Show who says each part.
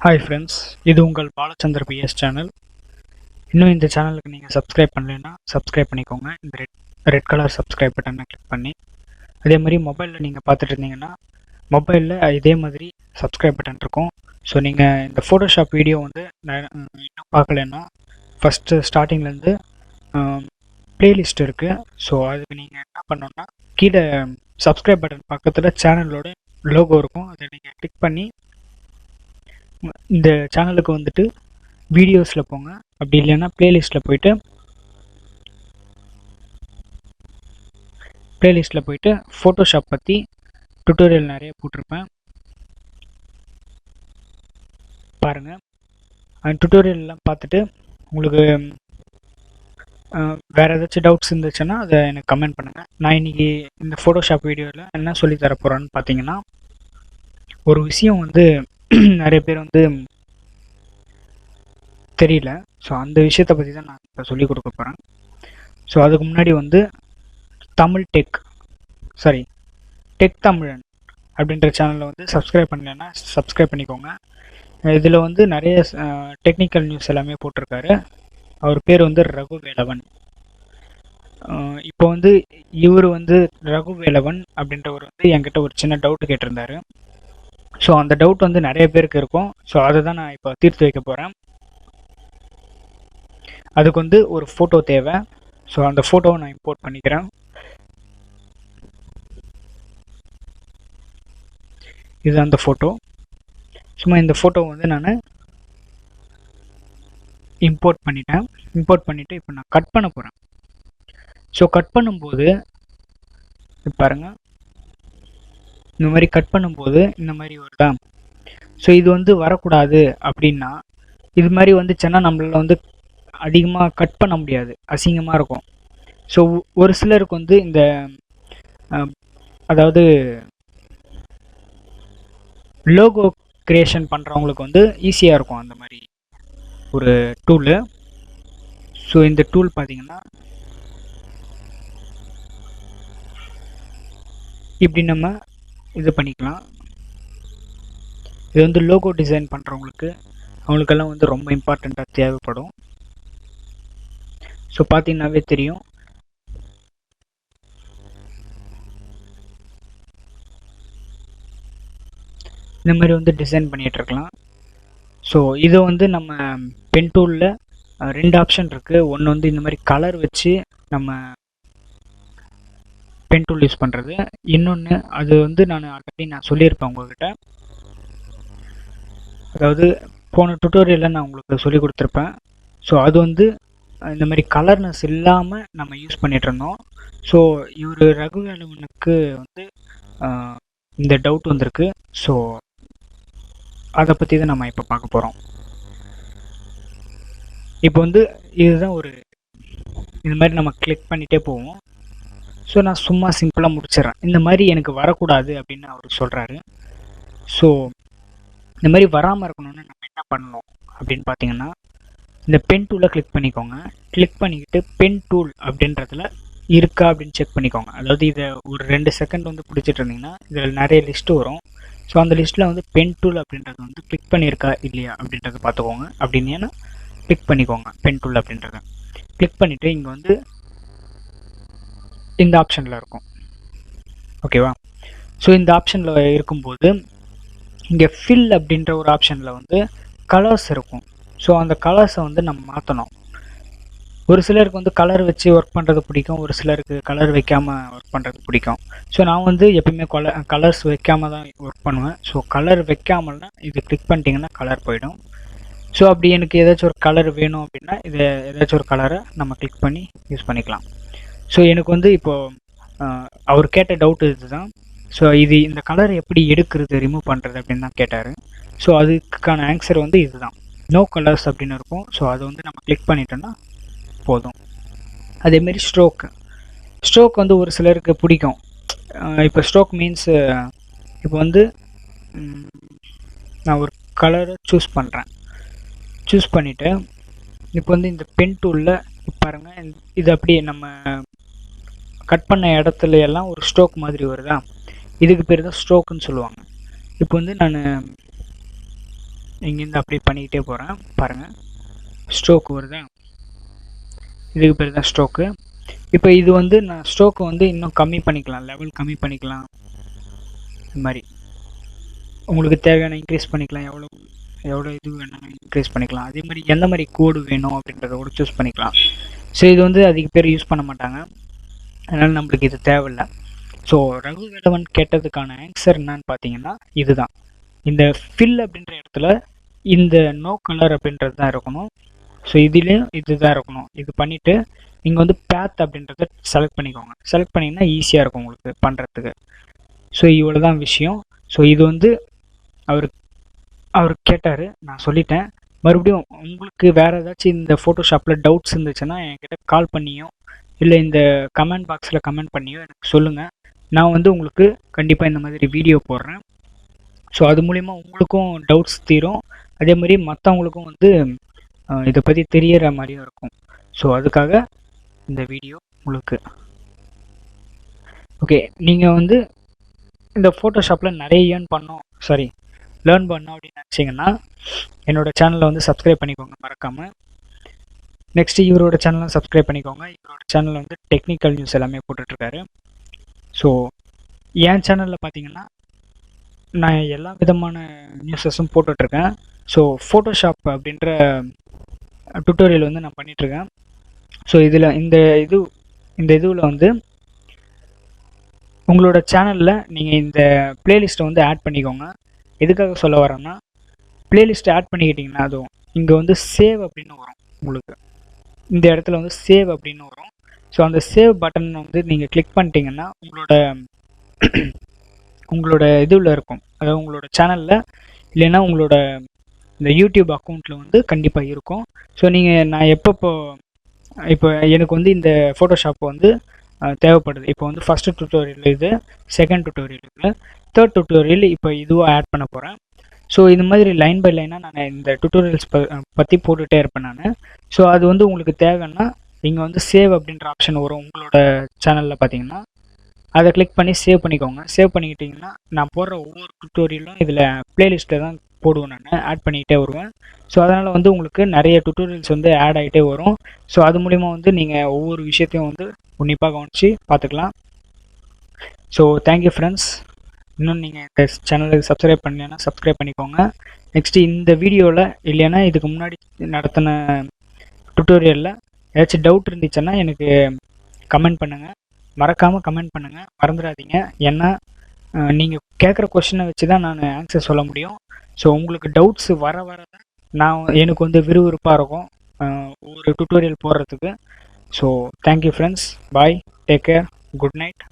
Speaker 1: Hi friends, இது உங்கள் Balachander PS channel. இன்னும் இந்த சேனலுக்கு நீங்கள் சப்ஸ்கிரைப் பண்ணலைன்னா சப்ஸ்கிரைப் பண்ணிக்கோங்க. இந்த ரெட் கலர் சப்ஸ்கிரைப் பட்டனை கிளிக் பண்ணி, அதே மாதிரி மொபைலில் நீங்கள் பார்த்துட்டு இருந்தீங்கன்னா மொபைலில் இதே மாதிரி சப்ஸ்கிரைப் பட்டன் இருக்கும். ஸோ நீங்கள் இந்த ஃபோட்டோஷாப் வீடியோ வந்து இன்னும் பார்க்கலன்னா ஃபஸ்ட்டு ஸ்டார்டிங்லேருந்து ப்ளேலிஸ்ட் இருக்குது. ஸோ அதுக்கு நீங்கள் என்ன பண்ணணுன்னா, கீழே சப்ஸ்கிரைப் பட்டன் பக்கத்தில் சேனலோட லோகோ இருக்கும். அதை நீங்கள் கிளிக் பண்ணி இந்த சேனலுக்கு வந்துட்டு வீடியோஸில் போங்க. அப்படி இல்லைன்னா ப்ளேலிஸ்ட்டில் போயிட்டு ஃபோட்டோஷாப் பற்றி டுட்டோரியல் நிறைய போட்டிருப்பேன், பாருங்கள். அந்த டுட்டோரியல்லாம் பார்த்துட்டு உங்களுக்கு வேறு ஏதாச்சும் டவுட்ஸ் இருந்துச்சுன்னா அதை எனக்கு கமெண்ட் பண்ணுங்கள். நான் இன்றைக்கி இந்த ஃபோட்டோஷாப் வீடியோவில் என்ன சொல்லி தரப்போகிறேன்னு பார்த்தீங்கன்னா, ஒரு விஷயம் வந்து நிறைய பேர் வந்து தெரியல. ஸோ அந்த விஷயத்தை பற்றி தான் நான் இப்போ சொல்லிக் கொடுக்க போகிறேன். ஸோ அதுக்கு முன்னாடி வந்து டெக் தமிழன் அப்படின்ற சேனலில் வந்து சப்ஸ்கிரைப் பண்ணலைன்னா சப்ஸ்கிரைப் பண்ணிக்கோங்க. இதில் வந்து நிறைய டெக்னிக்கல் நியூஸ் எல்லாமே போட்டிருக்காரு. அவர் பேர் வந்து ரகுவேலவன். இப்போ வந்து இவர் வந்து ரகுவேலவன் அப்படின்றவர் வந்து என்கிட்ட ஒரு சின்ன டவுட் கேட்டிருந்தாரு. ஸோ அந்த டவுட் வந்து நிறைய பேருக்கு இருக்கும். ஸோ அதை தான் நான் இப்போ தீர்த்து வைக்க போகிறேன். அதுக்கு வந்து ஒரு ஃபோட்டோ தேவை. ஸோ அந்த ஃபோட்டோவை நான் இம்போர்ட் பண்ணிக்கிறேன். இது அந்த ஃபோட்டோ. சும்மா இந்த ஃபோட்டோவை வந்து நான் இம்போர்ட் பண்ணிவிட்டு இப்போ நான் கட் பண்ண போகிறேன். ஸோ கட் பண்ணும்போது பாருங்கள், இந்த மாதிரி கட் பண்ணும்போது இந்த மாதிரி வருதா. ஸோ இது வந்து வரக்கூடாது. அப்படின்னா இது மாதிரி வந்துச்சுன்னா நம்மளால் வந்து அதிகமாக கட் பண்ண முடியாது, அசிங்கமாக இருக்கும். ஸோ ஒரு சிலருக்கு வந்து இந்த அதாவது லோகோ கிரியேஷன் பண்ணுறவங்களுக்கு வந்து ஈஸியாக இருக்கும் அந்த மாதிரி ஒரு டூலு. ஸோ இந்த டூல் பார்த்தீங்கன்னா இப்படி நம்ம இது பண்ணிக்கலாம். இது வந்து லோகோ டிசைன் பண்ணுறவங்களுக்கு அவங்களுக்கெல்லாம் வந்து ரொம்ப இம்பார்ட்டண்ட்டாக தேவைப்படும். ஸோ பார்த்தீங்கன்னாவே தெரியும், இந்த மாதிரி வந்து டிசைன் பண்ணிகிட்டு இருக்கலாம். ஸோ இதை வந்து நம்ம பென் டூலில் 2 ஆப்ஷன் இருக்குது. ஒன்று வந்து இந்த மாதிரி கலர் வச்சு நம்ம பென் டூல் யூஸ் பண்ணுறது. இன்னொன்று அது வந்து நான் ஆல்ரெடி சொல்லியிருப்பேன் உங்கள்கிட்ட, அதாவது போன டுட்டோரியலில் நான் உங்களுக்கு சொல்லி கொடுத்துருப்பேன். ஸோ அது வந்து இந்த மாதிரி கலர்னஸ் இல்லாமல் நம்ம யூஸ் பண்ணிகிட்டு இருந்தோம். ஸோ இவர் ரகுவேலவனுக்கு வந்து இந்த டவுட் வந்திருக்கு. ஸோ அதை பற்றி தான் நம்ம இப்போ பார்க்க போகிறோம். இப்போ வந்து இதுதான் இந்த மாதிரி நம்ம கிளிக் பண்ணிகிட்டே போவோம். ஸோ நான் சும்மா சிம்பிளாக முடிச்சிடறேன். இந்த மாதிரி எனக்கு வரக்கூடாது அப்படின்னு அவர் சொல்கிறாரு. ஸோ இந்த மாதிரி வராமல் இருக்கணும்னு நம்ம என்ன பண்ணணும் அப்படின்னு பார்த்தீங்கன்னா, இந்த பென் டூலை கிளிக் பண்ணிக்கோங்க. கிளிக் பண்ணிக்கிட்டு பென் டூல் அப்படின்றதுல இருக்கா அப்படின்னு செக் பண்ணிக்கோங்க. அதாவது இதை ஒரு 2 செகண்ட் வந்து பிடிச்சிட்டு இருந்தீங்கன்னா இதில் நிறைய லிஸ்ட்டு வரும். ஸோ அந்த லிஸ்ட்டில் வந்து பென் டூல் அப்படின்றது வந்து கிளிக் பண்ணியிருக்கா இல்லையா அப்படின்றத பார்த்துக்கோங்க. அப்படின்னா கிளிக் பண்ணிக்கோங்க பென் டூல் அப்படின்றத. கிளிக் பண்ணிவிட்டு இங்கே வந்து இந்த ஆப்ஷனில் இருக்கும், ஓகேவா. ஸோ இந்த ஆப்ஷனில் இருக்கும்போது இங்கே ஃபில் அப்படின்ற ஒரு ஆப்ஷனில் வந்து கலர்ஸ் இருக்கும். ஸோ அந்த கலர்ஸை வந்து நம்ம மாற்றணும். ஒரு சிலருக்கு வந்து கலர் வச்சு ஒர்க் பண்ணுறது பிடிக்கும், ஒரு சிலருக்கு கலர் வைக்காமல் ஒர்க் பண்ணுறது பிடிக்கும். ஸோ நான் வந்து எப்பயுமே கலர்ஸ் வைக்காமல் தான் ஒர்க் பண்ணுவேன். ஸோ கலர் வைக்காமல்னா இது கிளிக் பண்ணிட்டீங்கன்னா கலர் போயிடும். ஸோ அப்படி எனக்கு ஏதாச்சும் ஒரு கலர் வேணும் அப்படின்னா இதை ஏதாச்சும் ஒரு கலரை நம்ம கிளிக் பண்ணி யூஸ் பண்ணிக்கலாம். ஸோ எனக்கு வந்து இப்போது அவர் கேட்ட டவுட் இதுதான். ஸோ இந்த கலர் எப்படி எடுக்கிறது, ரிமூவ் பண்ணுறது அப்படின்னு தான் கேட்டார். ஸோ அதுக்கான ஆன்சர் வந்து இதுதான், நோ கலர்ஸ் அப்படின்னு இருக்கும். ஸோ அதை வந்து நம்ம கிளிக் பண்ணிட்டோன்னா போதும். அதேமாரி ஸ்ட்ரோக் வந்து ஒரு சிலருக்கு பிடிக்கும். இப்போ ஸ்ட்ரோக் மீன்ஸ் இப்போ வந்து நான் ஒரு கலரை சூஸ் பண்ணிவிட்டு இப்போ வந்து இந்த பென் டூலில் பாருங்கள், இது அப்படியே நம்ம கட் பண்ண இடத்துல எல்லாம் ஒரு ஸ்ட்ரோக் மாதிரி வருதா, இதுக்கு பேர் தான் ஸ்ட்ரோக்குன்னு சொல்லுவாங்க. இப்போ வந்து நான் இங்கேருந்து அப்படி பண்ணிக்கிட்டே போகிறேன். பாருங்கள், ஸ்ட்ரோக் வருதா? இதுக்கு பேர் தான் ஸ்ட்ரோக்கு. இப்போ இது வந்து நான் ஸ்ட்ரோக்கு வந்து இன்னும் கம்மி பண்ணிக்கலாம், லெவல் கம்மி பண்ணிக்கலாம். இது மாதிரி உங்களுக்கு தேவையான இன்க்ரீஸ் பண்ணிக்கலாம், எவ்வளோ எவ்வளோ இது வேணாலும் இன்க்ரீஸ் பண்ணிக்கலாம். அதே மாதிரி எந்த மாதிரி கோடு வேணும் அப்படின்றத கூட சூஸ் பண்ணிக்கலாம். ஸோ இது வந்து அதிக பேர் யூஸ் பண்ண மாட்டாங்க, அதனால் நம்மளுக்கு இது தேவையில்லை. ஸோ ரகுவேலவன் கேட்டதுக்கான ஆன்சர் என்னன்னு பார்த்தீங்கன்னா இதுதான். இந்த ஃபில் அப்படின்ற இடத்துல இந்த நோ கலர் அப்படின்றது தான் இருக்கணும். ஸோ இதுலேயும் இதுதான் இருக்கணும். இது பண்ணிவிட்டு இங்கே வந்து பேத் அப்படின்றத செலக்ட் பண்ணிக்கோங்க. செலக்ட் பண்ணிங்கன்னா ஈஸியாக இருக்கும் உங்களுக்கு பண்ணுறதுக்கு. ஸோ இவ்வளோ தான் விஷயம். ஸோ இது வந்து அவர் கேட்டார், நான் சொல்லிட்டேன். மறுபடியும் உங்களுக்கு வேறு ஏதாச்சும் இந்த ஃபோட்டோஷாப்பில் டவுட்ஸ் இருந்துச்சுன்னா என்கிட்ட கால் பண்ணியோ இல்லை இந்த கமெண்ட் பாக்ஸில் கமெண்ட் பண்ணியோ எனக்கு சொல்லுங்கள். நான் வந்து உங்களுக்கு கண்டிப்பாக இந்த மாதிரி வீடியோ போடுறேன். ஸோ அது மூலிமா உங்களுக்கும் டவுட்ஸ் தீரும், அதே மாதிரி மற்றவங்களுக்கும் வந்து இதை பற்றி தெரியற மாதிரியும் இருக்கும். ஸோ அதுக்காக இந்த வீடியோ உங்களுக்கு. ஓகே, நீங்கள் வந்து இந்த ஃபோட்டோஷாப்பில் நிறைய லேர்ன் பண்ணோம் அப்படின்னு நினச்சிங்கன்னா என்னோடய சேனலை வந்து சப்ஸ்கிரைப் பண்ணிக்கோங்க மறக்காமல். நெக்ஸ்ட்டு இவரோட சேனலும் சப்ஸ்கிரைப் பண்ணிக்கோங்க. இவரோட சேனலில் வந்து டெக்னிக்கல் நியூஸ் எல்லாமே போட்டுட்ருக்காரு. ஸோ என் சேனலில் பார்த்தீங்கன்னா நான் எல்லா விதமான நியூஸஸும் போட்டுட்ருக்கேன். ஸோ ஃபோட்டோஷாப் அப்படின்ற டுட்டோரியல் வந்து நான் பண்ணிகிட்ருக்கேன். ஸோ இதில் இந்த இதுவில் வந்து உங்களோட சேனலில் நீங்கள் இந்த பிளேலிஸ்ட்டை வந்து ஆட் பண்ணிக்கோங்க. எதுக்காக சொல்ல வரேன்னா, பிளேலிஸ்ட்டை ஆட் பண்ணிக்கிட்டிங்கன்னா அதுவும் இங்கே வந்து சேவ் அப்படின்னு வரும். உங்களுக்கு இந்த இடத்துல வந்து சேவ் அப்படின்னு வரும். ஸோ அந்த சேவ் பட்டன் வந்து நீங்கள் கிளிக் பண்ணிட்டீங்கன்னா உங்களோட இதுவில் இருக்கும், அதாவது உங்களோட சேனலில் இல்லைன்னா உங்களோட இந்த யூடியூப் அக்கௌண்ட்டில் வந்து கண்டிப்பாக இருக்கும். ஸோ நான் இப்போ எனக்கு வந்து இந்த ஃபோட்டோஷாப் வந்து தேவைப்படுது. இப்போ வந்து ஃபஸ்ட்டு டுட்டோரியல் இது, செகண்ட் டுட்டோரியல் இது, தேர்ட் டுட்டோரியல் இப்போ இதுவாக ஆட் பண்ண போகிறேன். ஸோ இந்த மாதிரி லைன் பை லைனாக நான் இந்த டுட்டோரியல்ஸ் பற்றி போட்டுகிட்டே இருப்பேன் நான். ஸோ அது வந்து உங்களுக்கு தேவைன்னா இங்கே வந்து சேவ் அப்படின்ற ஆப்ஷன் வரும் உங்களோட சேனலில் பார்த்தீங்கன்னா, அதை கிளிக் பண்ணி சேவ் பண்ணிக்கோங்க. சேவ் பண்ணிக்கிட்டிங்கன்னா நான் போடுற ஒவ்வொரு டுட்டோரியலும் இதில் பிளேலிஸ்ட்டில் தான் போடுவேன், நான் ஆட் பண்ணிக்கிட்டே வருவேன். ஸோ அதனால் வந்து உங்களுக்கு நிறைய டுட்டோரியல்ஸ் வந்து ஆட் ஆகிட்டே வரும். ஸோ அது மூலிமா வந்து நீங்கள் ஒவ்வொரு விஷயத்தையும் வந்து உன்னிப்பாக கவனித்து பார்த்துக்கலாம். So thank you friends. இன்னும் நீங்கள் இந்த சேனலுக்கு சப்ஸ்கிரைப் பண்ணலைன்னா சப்ஸ்கிரைப் பண்ணிக்கோங்க. நெக்ஸ்ட்டு இந்த வீடியோவில் இல்லைன்னா இதுக்கு முன்னாடி நடத்தின டுட்டோரியலில் ஏதாச்சும் டவுட் இருந்துச்சுன்னா எனக்கு கமெண்ட் பண்ணுங்கள். மறக்காமல் கமெண்ட் பண்ணுங்கள், மறந்துடாதீங்க. ஏன்னா நீங்கள் கேட்குற கொஷினை வச்சு தான் நான் ஆன்சர் சொல்ல முடியும். ஸோ உங்களுக்கு டவுட்ஸ் வர தான் எனக்கு வந்து விறுவிறுப்பாக இருக்கும் ஒவ்வொரு டுட்டோரியல் போடுறதுக்கு. ஸோ தேங்க்யூ ஃப்ரெண்ட்ஸ், பாய், டேக் கேர், குட் நைட்.